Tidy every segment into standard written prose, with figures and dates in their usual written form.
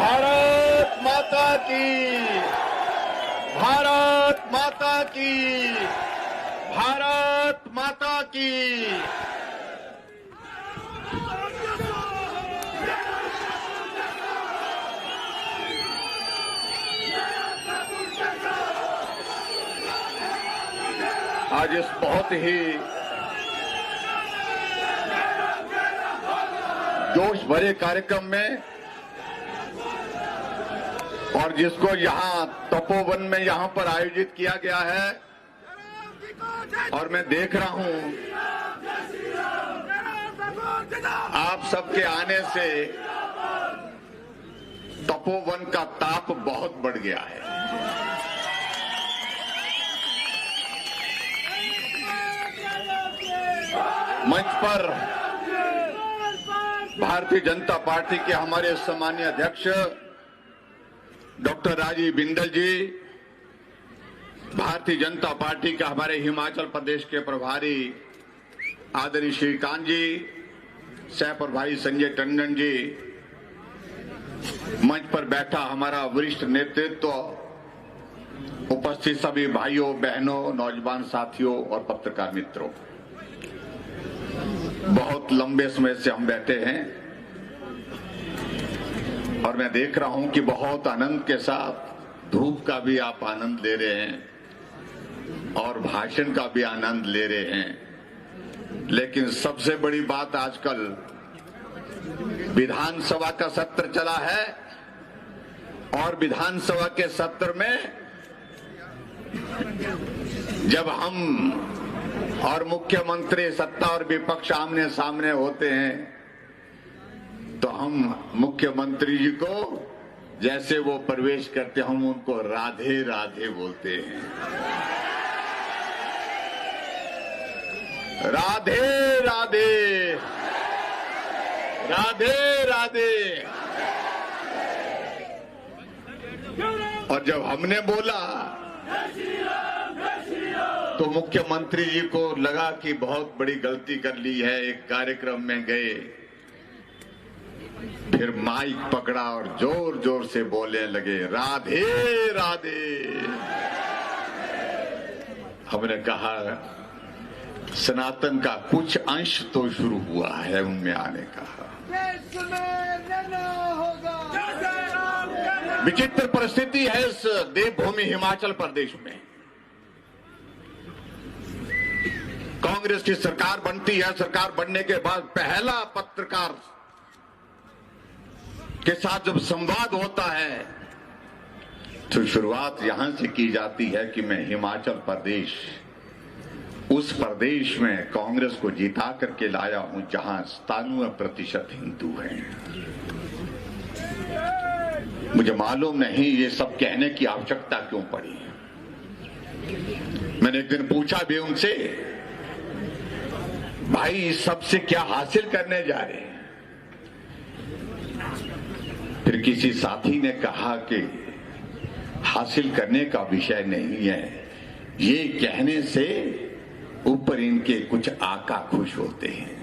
भारत माता की, भारत माता की, भारत माता की। आज इस बहुत ही जोश भरे कार्यक्रम में और जिसको यहाँ तपोवन में यहाँ पर आयोजित किया गया है, और मैं देख रहा हूं आप सबके आने से तपोवन का ताप बहुत बढ़ गया है। मंच पर भारतीय जनता पार्टी के हमारे सम्मानीय अध्यक्ष डॉक्टर राजीव बिंदल जी, भारतीय जनता पार्टी के हमारे हिमाचल प्रदेश के प्रभारी आदरणीय श्रीकांत जी, सह प्रभारी संजय टंडन जी, मंच पर बैठा हमारा वरिष्ठ नेतृत्व, उपस्थित सभी भाइयों बहनों, नौजवान साथियों और पत्रकार मित्रों, बहुत लंबे समय से हम बैठे हैं और मैं देख रहा हूं कि बहुत आनंद के साथ धूप का भी आप आनंद ले रहे हैं और भाषण का भी आनंद ले रहे हैं। लेकिन सबसे बड़ी बात, आजकल विधानसभा का सत्र चला है और विधानसभा के सत्र में जब हम और मुख्यमंत्री, सत्ता और विपक्ष आमने सामने होते हैं तो हम मुख्यमंत्री जी को जैसे वो प्रवेश करते हम उनको राधे राधे बोलते हैं। राधे राधे, राधे राधे। और जब हमने बोला तो मुख्यमंत्री जी को लगा कि बहुत बड़ी गलती कर ली है। एक कार्यक्रम में गए, फिर माइक पकड़ा और जोर जोर से बोलने लगे राधे राधे। हमने कहा सनातन का कुछ अंश तो शुरू हुआ है उनमें आने का। विचित्र परिस्थिति है इस देवभूमि हिमाचल प्रदेश में। कांग्रेस की सरकार बनती है, सरकार बनने के बाद पहला पत्रकार के साथ जब संवाद होता है तो शुरुआत यहां से की जाती है कि मैं हिमाचल प्रदेश, उस प्रदेश में कांग्रेस को जिता करके लाया हूं जहां 97% हिंदू हैं। मुझे मालूम नहीं ये सब कहने की आवश्यकता क्यों पड़ी। मैंने एक दिन पूछा भी उनसे, भाई इस सब से क्या हासिल करने जा रहे हैं? फिर किसी साथी ने कहा कि हासिल करने का विषय नहीं है, ये कहने से ऊपर इनके कुछ आका खुश होते हैं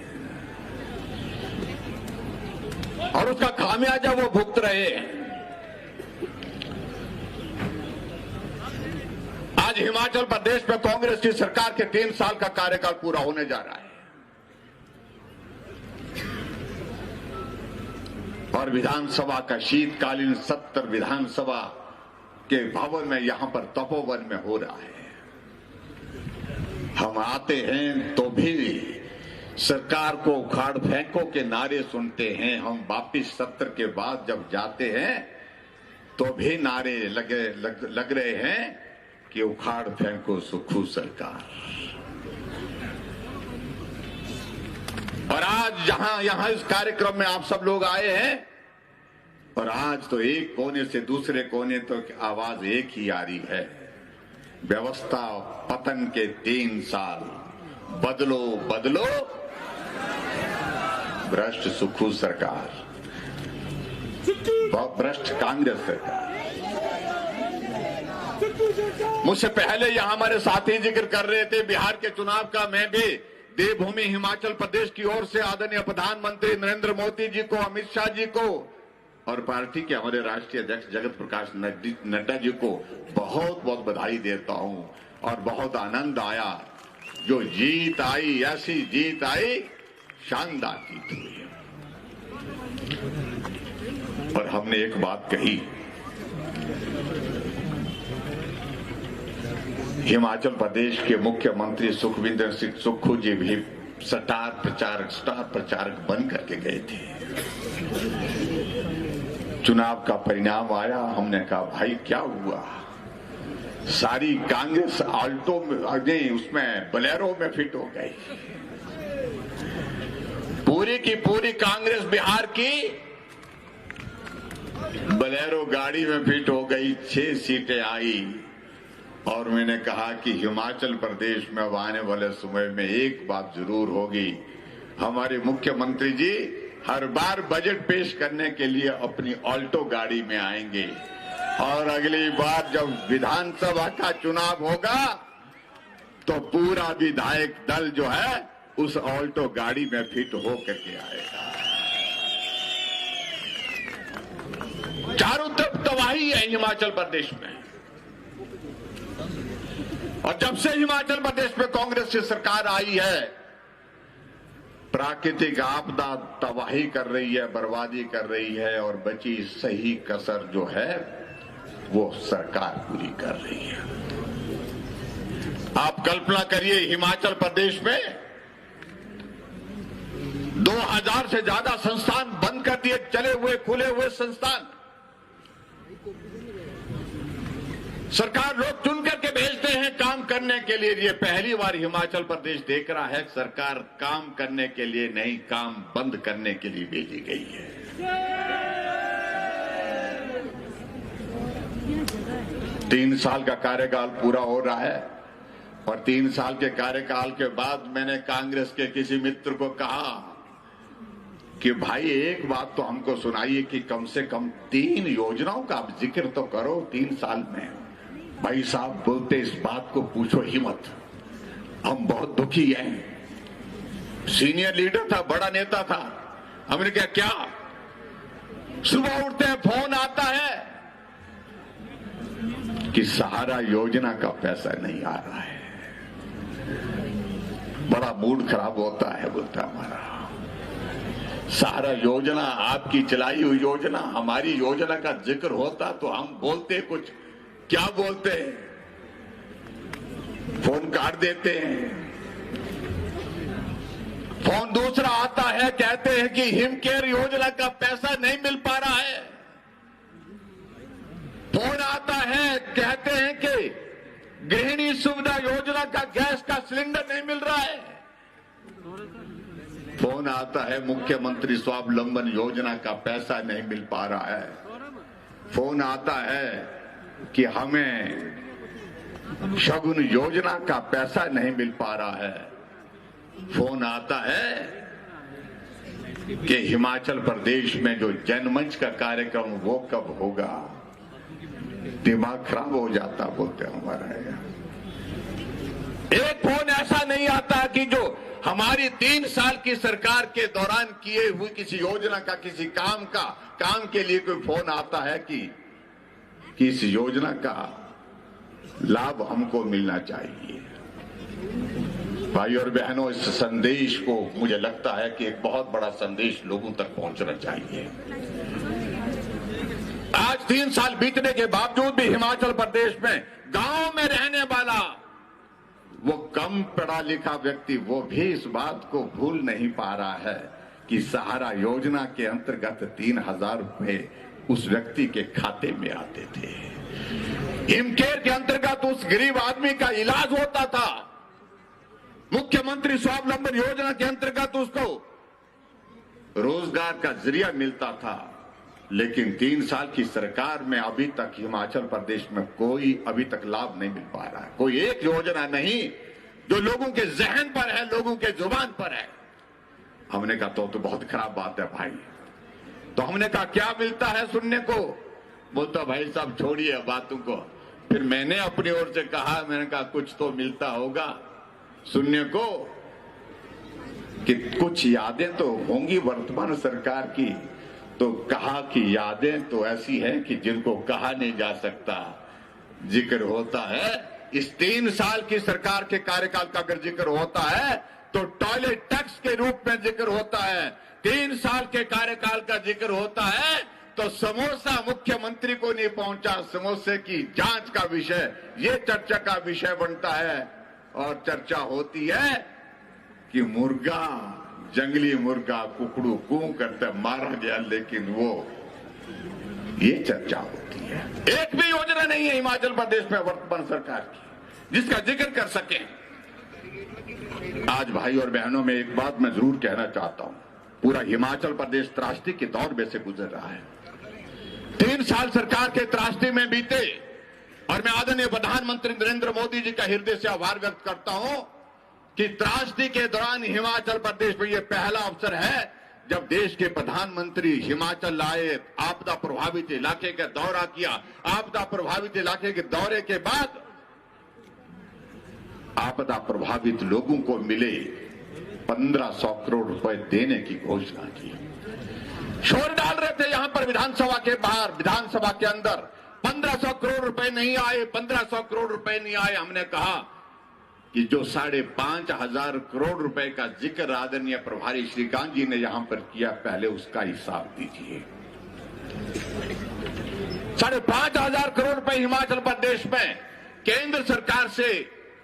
और उसका खामियाजा वो भुगत रहे हैं। आज हिमाचल प्रदेश में कांग्रेस की सरकार के 3 साल का कार्यकाल पूरा होने जा रहा है और विधानसभा का शीतकालीन सत्र विधानसभा के भवन में यहां पर तपोवन में हो रहा है। हम आते हैं तो भी सरकार को उखाड़ फेंको के नारे सुनते हैं, हम वापिस सत्र के बाद जब जाते हैं तो भी नारे लग रहे हैं कि उखाड़ फेंको सुखू सरकार। और आज यहां इस कार्यक्रम में आप सब लोग आए हैं और आज तो एक कोने से दूसरे कोने तक तो आवाज एक ही आ रही है, व्यवस्था पतन के 3 साल, बदलो बदलो भ्रष्ट सुखू सरकार, भ्रष्ट कांग्रेस सरकार। मुझसे पहले यहां हमारे साथी जिक्र कर रहे थे बिहार के चुनाव का। मैं भी देवभूमि हिमाचल प्रदेश की ओर से आदरणीय प्रधानमंत्री नरेंद्र मोदी जी को, अमित शाह जी को और पार्टी के हमारे राष्ट्रीय अध्यक्ष जगत प्रकाश नड्डा जी को बहुत बहुत बधाई देता हूं और बहुत आनंद आया। जो जीत आई, ऐसी जीत आई, शानदार जीत हुई। और हमने एक बात कही, हिमाचल प्रदेश के मुख्यमंत्री सुखविंदर सिंह सुक्खू जी भी स्टार प्रचारक बन करके गए थे। चुनाव का परिणाम आया, हमने कहा भाई क्या हुआ, सारी कांग्रेस आल्टो में, उसमें बोलेरो में फिट हो गई। पूरी की पूरी कांग्रेस बिहार की बोलेरो गाड़ी में फिट हो गई, 6 सीटें आई। और मैंने कहा कि हिमाचल प्रदेश में अब आने वाले समय में एक बात जरूर होगी, हमारे मुख्यमंत्री जी हर बार बजट पेश करने के लिए अपनी ऑल्टो गाड़ी में आएंगे और अगली बार जब विधानसभा का चुनाव होगा तो पूरा विधायक दल जो है उस ऑल्टो गाड़ी में फिट हो करके आएगा। चारों तरफ तबाही है हिमाचल प्रदेश में। और जब से हिमाचल प्रदेश में कांग्रेस की सरकार आई है, प्राकृतिक आपदा तबाही कर रही है, बर्बादी कर रही है, और बची सही कसर जो है वो सरकार पूरी कर रही है। आप कल्पना करिए, हिमाचल प्रदेश में 2000 से ज्यादा संस्थान बंद कर दिए, चले हुए खुले हुए संस्थान। सरकार लोग चुन करके भेजते हैं काम करने के लिए। ये पहली बार हिमाचल प्रदेश देख रहा है सरकार काम करने के लिए नहीं, काम बंद करने के लिए भेजी गई है। 3 साल का कार्यकाल पूरा हो रहा है और 3 साल के कार्यकाल के बाद मैंने कांग्रेस के किसी मित्र को कहा कि भाई एक बात तो हमको सुनाइए कि कम से कम 3 योजनाओं का आप जिक्र तो करो 3 साल में। भाई साहब बोलते इस बात को पूछो ही मत, हम बहुत दुखी हैं। सीनियर लीडर था, बड़ा नेता था। हमने कहा क्या? सुबह उठते हैं फोन आता है कि सहारा योजना का पैसा नहीं आ रहा है। बड़ा मूड खराब होता है, बोलता हमारा सहारा योजना आपकी चलाई हुई योजना, हमारी योजना का जिक्र होता तो हम बोलते कुछ, क्या बोलते हैं, फोन काट देते हैं। फोन दूसरा आता है, कहते हैं कि हिम केयर योजना का पैसा नहीं मिल पा रहा है। फोन आता है, कहते हैं कि गृहिणी सुविधा योजना का गैस का सिलेंडर नहीं मिल रहा है। फोन आता है, मुख्यमंत्री स्वावलंबन योजना का पैसा नहीं मिल पा रहा है। फोन आता है कि हमें शगुन योजना का पैसा नहीं मिल पा रहा है। फोन आता है कि हिमाचल प्रदेश में जो जनमंच का कार्यक्रम वो कब होगा। दिमाग खराब हो जाता, बोलते हमारा। एक फोन ऐसा नहीं आता कि जो हमारी 3 साल की सरकार के दौरान किए हुए किसी योजना का, किसी काम के लिए कोई फोन आता है कि इस योजना का लाभ हमको मिलना चाहिए। भाई और बहनों, इस संदेश को मुझे लगता है कि एक बहुत बड़ा संदेश लोगों तक पहुंचना चाहिए। आज 3 साल बीतने के बावजूद भी हिमाचल प्रदेश में गांव में रहने वाला वो कम पढ़ा लिखा व्यक्ति वो भी इस बात को भूल नहीं पा रहा है कि सहारा योजना के अंतर्गत 3000 रुपए उस व्यक्ति के खाते में आते थे। हिमकेयर के अंतर्गत उस गरीब आदमी का इलाज होता था। मुख्यमंत्री स्वावलंबन योजना के अंतर्गत उसको रोजगार का जरिया मिलता था। लेकिन 3 साल की सरकार में अभी तक हिमाचल प्रदेश में कोई अभी तक लाभ नहीं मिल पा रहा है। कोई एक योजना नहीं जो लोगों के जहन पर है, लोगों के जुबान पर है। हमने कहा तो बहुत खराब बात है भाई। तो हमने कहा क्या मिलता है सुनने को? बोलता भाई साहब छोड़िए बातों को। फिर मैंने अपनी ओर से कहा, मैंने कहा कुछ तो मिलता होगा सुनने को, कि कुछ यादें तो होंगी वर्तमान सरकार की। तो कहा कि यादें तो ऐसी हैं कि जिनको कहा नहीं जा सकता, जिक्र होता है। इस 3 साल की सरकार के कार्यकाल का अगर जिक्र होता है तो टॉयलेट टैक्स के रूप में जिक्र होता है। 3 साल के कार्यकाल का जिक्र होता है तो समोसा मुख्यमंत्री को नहीं पहुंचा, समोसे की जांच का विषय ये चर्चा का विषय बनता है। और चर्चा होती है कि मुर्गा, जंगली मुर्गा कुकड़ू कू करते मारा गया, लेकिन वो ये चर्चा होती है। एक भी योजना नहीं है हिमाचल प्रदेश में वर्तमान सरकार की जिसका जिक्र कर सके। आज भाई और बहनों में एक बात मैं जरूर कहना चाहता हूं, पूरा हिमाचल प्रदेश त्रासदी के दौर में से गुजर रहा है। 3 साल सरकार के त्रासदी में बीते और मैं आदरणीय प्रधानमंत्री नरेंद्र मोदी जी का हृदय से आभार व्यक्त करता हूं कि त्रासदी के दौरान हिमाचल प्रदेश में यह पहला अवसर है जब देश के प्रधानमंत्री हिमाचल आए, आपदा प्रभावित इलाके का दौरा किया। आपदा प्रभावित इलाके के दौरे के बाद आपदा प्रभावित लोगों को मिले 1500 करोड़ रुपए देने की घोषणा की। शोर डाल रहे थे यहां पर विधानसभा के बाहर, विधानसभा के अंदर 1500 करोड़ रुपए नहीं आए, 1500 करोड़ रुपए नहीं आए। हमने कहा कि जो 5,500 करोड़ रुपए का जिक्र आदरणीय प्रभारी श्रीकांत जी ने यहां पर किया, पहले उसका हिसाब दीजिए। 5,500 करोड़ रुपए हिमाचल प्रदेश में केंद्र सरकार से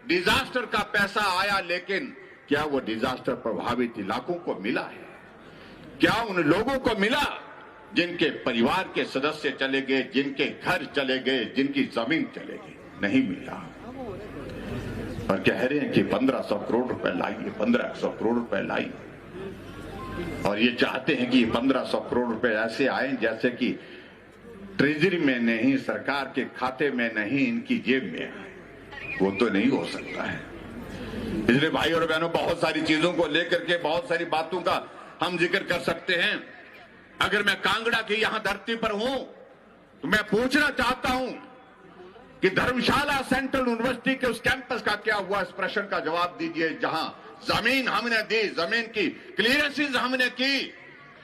डिजास्टर का पैसा आया, लेकिन क्या वो डिजास्टर प्रभावित इलाकों को मिला है? क्या उन लोगों को मिला जिनके परिवार के सदस्य चले गए, जिनके घर चले गए, जिनकी जमीन चले गई? नहीं मिला। और कह रहे हैं कि 1500 करोड़ रुपए लाइए, 1500 करोड़ रुपए लाइए। और ये चाहते हैं कि 1500 करोड़ रुपए ऐसे आए जैसे कि ट्रेजरी में नहीं, सरकार के खाते में नहीं, इनकी जेब में आए। वो तो नहीं हो सकता है। इसलिए भाई और बहनों, बहुत सारी चीजों को लेकर के बहुत सारी बातों का हम जिक्र कर सकते हैं। अगर मैं कांगड़ा की यहां धरती पर हूं तो मैं पूछना चाहता हूं कि धर्मशाला सेंट्रल यूनिवर्सिटी के उस कैंपस का क्या हुआ? इस प्रश्न का जवाब दीजिए। जहां जमीन हमने दी, जमीन की क्लियरेंसेस हमने की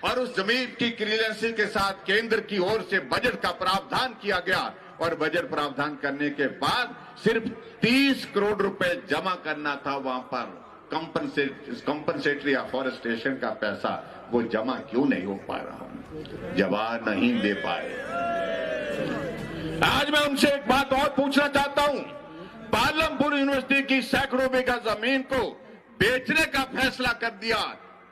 और उस जमीन की क्लियरेंसेस के साथ केंद्र की ओर से बजट का प्रावधान किया गया और बजट प्रावधान करने के बाद सिर्फ 30 करोड़ रुपए जमा करना था वहां पर। कंपनसेटरी अफॉरेस्टेशन का पैसा वो जमा क्यों नहीं हो पा रहा? जवाब नहीं दे पाए। आज मैं उनसे एक बात और पूछना चाहता हूं। पालमपुर यूनिवर्सिटी की सैकड़ों बीघा जमीन को बेचने का फैसला कर दिया,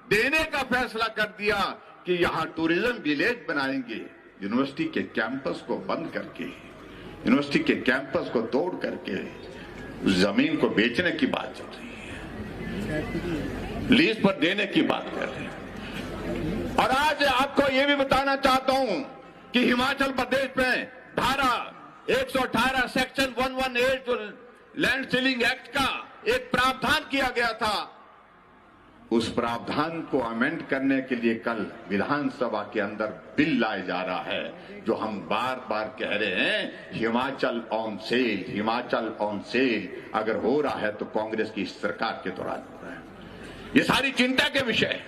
देने का फैसला कर दिया कि यहां टूरिज्म विलेज बनाएंगे। यूनिवर्सिटी के कैंपस को बंद करके, यूनिवर्सिटी के कैंपस को तोड़ करके उस जमीन को बेचने की बात चल रही है, लीज पर देने की बात कर रहे हैं। और आज आपको यह भी बताना चाहता हूं कि हिमाचल प्रदेश में धारा 118 सेक्शन 118 जो लैंड सीलिंग एक्ट का एक प्रावधान किया गया था, उस प्रावधान को अमेंड करने के लिए कल विधानसभा के अंदर बिल लाया जा रहा है। जो हम बार बार कह रहे हैं, Himachal on sale, Himachal on sale अगर हो रहा है तो कांग्रेस की सरकार के दौरान हो रहा है। ये सारी चिंता के विषय,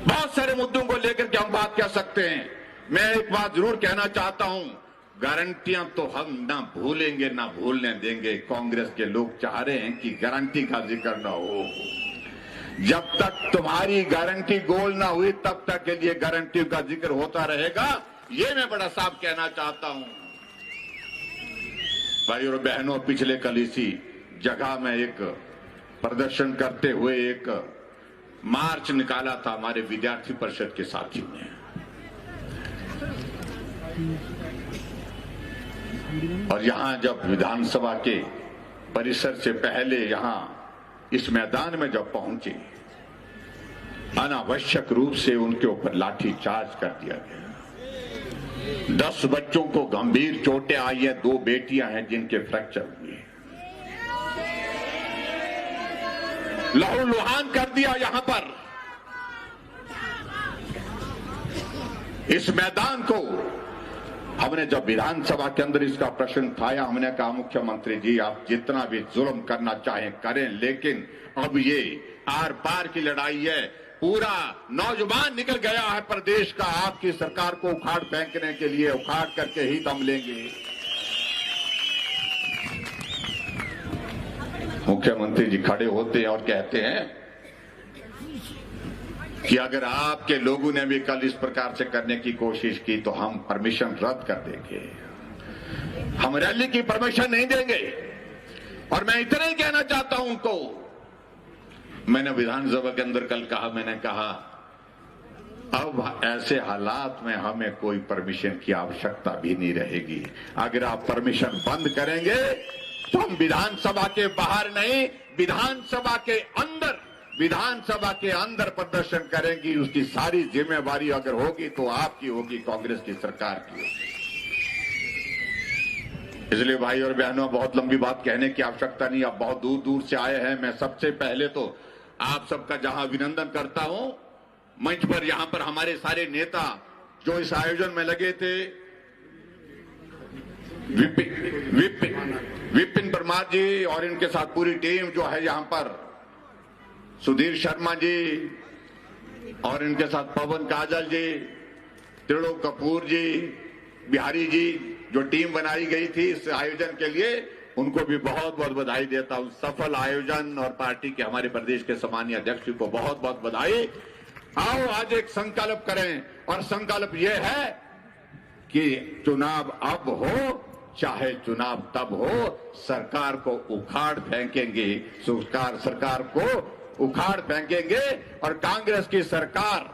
बहुत सारे मुद्दों को लेकर के हम बात कर सकते हैं। मैं एक बात जरूर कहना चाहता हूं, गारंटियां तो हम ना भूलेंगे ना भूलने देंगे। कांग्रेस के लोग चाह रहे हैं कि गारंटी का जिक्र ना हो। जब तक तुम्हारी गारंटी गोल ना हुई तब तक के लिए गारंटी का जिक्र होता रहेगा, ये मैं बड़ा साफ कहना चाहता हूं। भाई और बहनों, पिछले कल इसी जगह में एक प्रदर्शन करते हुए एक मार्च निकाला था हमारे विद्यार्थी परिषद के साथियों ने। और यहां जब विधानसभा के परिसर से पहले यहां इस मैदान में जब पहुंचे, अनावश्यक रूप से उनके ऊपर लाठी चार्ज कर दिया गया। 10 बच्चों को गंभीर चोटें आई है, 2 बेटियां हैं जिनके फ्रैक्चर हुए। लहूलुहान कर दिया यहां पर इस मैदान को। हमने जब विधानसभा के अंदर इसका प्रश्न उठाया, हमने कहा मुख्यमंत्री जी आप जितना भी जुल्म करना चाहें करें, लेकिन अब ये आर पार की लड़ाई है। पूरा नौजवान निकल गया है प्रदेश का आपकी सरकार को उखाड़ फेंकने के लिए। उखाड़ करके ही दम लेंगे। मुख्यमंत्री जी खड़े होते हैं और कहते हैं कि अगर आपके लोगों ने भी कल इस प्रकार से करने की कोशिश की तो हम परमिशन रद्द कर देंगे, हम रैली की परमिशन नहीं देंगे। और मैं इतना ही कहना चाहता हूं उनको, मैंने विधानसभा के अंदर कल कहा, मैंने कहा अब ऐसे हालात में हमें कोई परमिशन की आवश्यकता भी नहीं रहेगी। अगर आप परमिशन बंद करेंगे तो हम विधानसभा के बाहर नहीं, विधानसभा के अंदर प्रदर्शन करेंगी। उसकी सारी जिम्मेवारी अगर होगी तो आपकी होगी, कांग्रेस की सरकार की होगी। इसलिए भाई और बहनों, बहुत लंबी बात कहने की आवश्यकता नहीं। आप बहुत दूर दूर से आए हैं। मैं सबसे पहले तो आप सबका जहां अभिनंदन करता हूं, मंच पर यहां पर हमारे सारे नेता जो इस आयोजन में लगे थे, विपिन परमार जी और इनके साथ पूरी टीम जो है यहां पर, सुधीर शर्मा जी और इनके साथ पवन काजल जी, त्रिलोक कपूर जी, बिहारी जी, जो टीम बनाई गई थी इस आयोजन के लिए, उनको भी बहुत बहुत बधाई देता हूं। सफल आयोजन और पार्टी के हमारे प्रदेश के सम्मानीय अध्यक्ष जी को बहुत बहुत बधाई। आओ आज एक संकल्प करें, और संकल्प यह है कि चुनाव अब हो चाहे चुनाव तब हो, सरकार को उखाड़ फेंकेंगे, सरकार को उखाड़ फेंकेंगे। और कांग्रेस की सरकार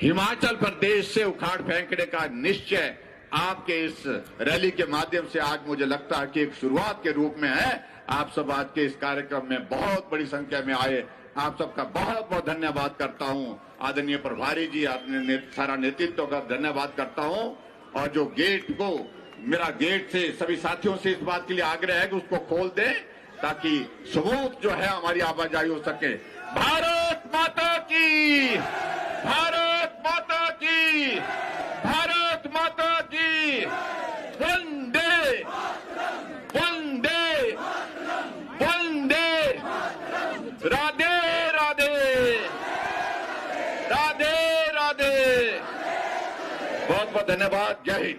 हिमाचल प्रदेश से उखाड़ फेंकने का निश्चय आपके इस रैली के माध्यम से आज मुझे लगता है कि एक शुरुआत के रूप में है। आप सब आज के इस कार्यक्रम में बहुत बड़ी संख्या में आए, आप सबका बहुत बहुत धन्यवाद करता हूं। आदरणीय प्रभारी जी, आपने सारा नेतृत्व का धन्यवाद करता हूं। और जो गेट को, मेरा गेट से सभी साथियों से इस बात के लिए आग्रह है कि उसको खोल दें ताकि स्मूथ जो है हमारी आवाजाही हो सके। भारत माता की, भारत माता की, भारत माता की, वंदे वंदे वंदे, राधे राधे, राधे राधे। बहुत बहुत धन्यवाद। जय हिंद।